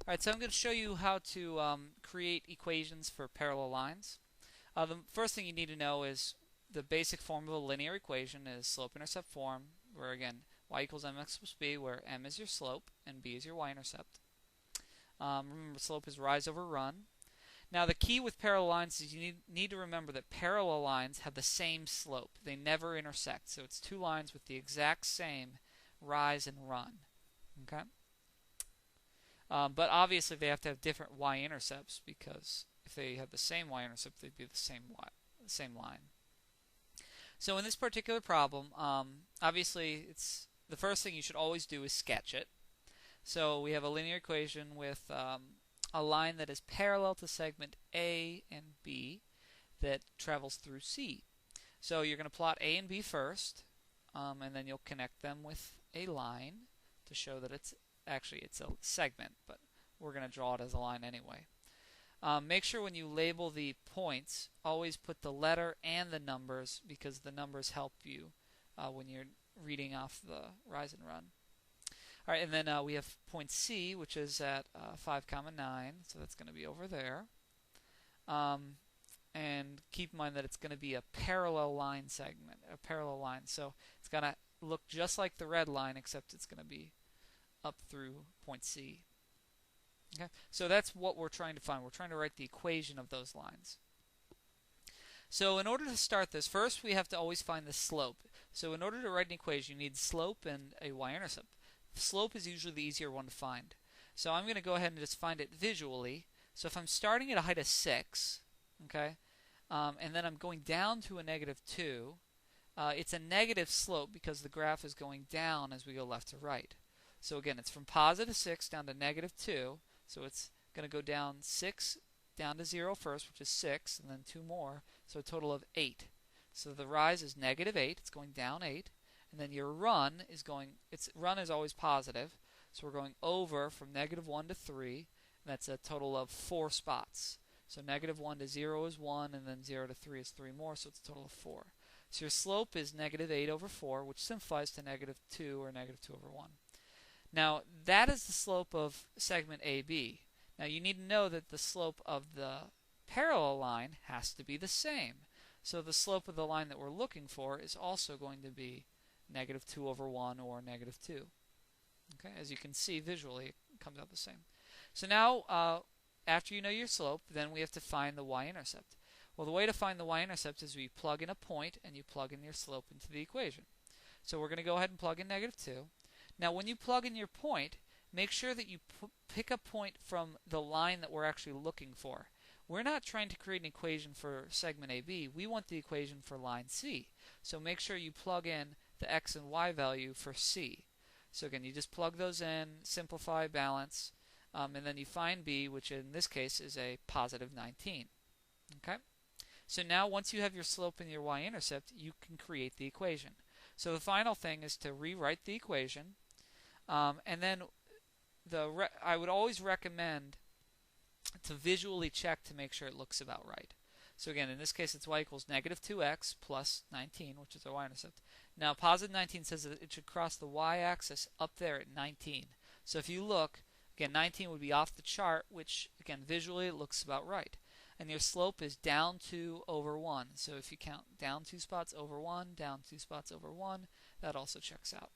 Alright, so I'm going to show you how to create equations for parallel lines. The first thing you need to know is the basic form of a linear equation is slope-intercept form, where again y equals mx plus b, where m is your slope and b is your y-intercept. Remember, slope is rise over run. Now the key with parallel lines is you need to remember that parallel lines have the same slope. They never intersect, so it's two lines with the exact same rise and run. Okay? But obviously they have to have different y-intercepts, because if they have the same y-intercept, they'd be the same line. So in this particular problem, obviously it's the first thing you should always do is sketch it. So we have a linear equation with a line that is parallel to segment A and B that travels through C. So you're going to plot A and B first, and then you'll connect them with a line to show that it's a segment, but we're going to draw it as a line anyway. Make sure when you label the points, always put the letter and the numbers, because the numbers help you when you're reading off the rise and run. Alright, and then we have point C, which is at 5, 9, so that's going to be over there. And keep in mind that it's going to be a parallel line segment, a parallel line. So it's going to look just like the red line, except it's going to be up through point C. Okay, so that's what we're trying to find. We're trying to write the equation of those lines. So in order to start this, first we have to always find the slope. So in order to write an equation, you need slope and a y-intercept. Slope is usually the easier one to find. So I'm going to go ahead and just find it visually. So if I'm starting at a height of 6, okay, and then I'm going down to a -2, it's a negative slope because the graph is going down as we go left to right. So again, it's from +6 down to -2, so it's going to go down 6 down to 0 first, which is 6, and then 2 more, so a total of 8. So the rise is -8, it's going down 8, and then your run is run is always positive, so we're going over from -1 to 3, and that's a total of 4 spots. So -1 to 0 is 1, and then 0 to 3 is 3 more, so it's a total of 4. So your slope is -8 over 4, which simplifies to -2 or -2 over 1. Now, that is the slope of segment AB. Now, you need to know that the slope of the parallel line has to be the same. So the slope of the line that we're looking for is also going to be -2 over 1 or -2. Okay, as you can see visually, it comes out the same. So now, after you know your slope, then we have to find the y-intercept. Well, the way to find the y-intercept is you plug in a point and you plug in your slope into the equation. So we're going to go ahead and plug in -2. Now, when you plug in your point, make sure that you pick a point from the line that we're actually looking for. We're not trying to create an equation for segment AB. We want the equation for line C. So make sure you plug in the x and y value for C. So again, you just plug those in, simplify, balance, and then you find B, which in this case is a +19. Okay? So now once you have your slope and your y-intercept, you can create the equation. So the final thing is to rewrite the equation. And then I would always recommend to visually check to make sure it looks about right. So again, in this case, it's y equals -2x plus 19, which is our y-intercept. Now, +19 says that it should cross the y-axis up there at 19. So if you look, again, 19 would be off the chart, which, again, visually it looks about right. And your slope is down 2 over 1. So if you count down 2 spots over 1, down 2 spots over 1, that also checks out.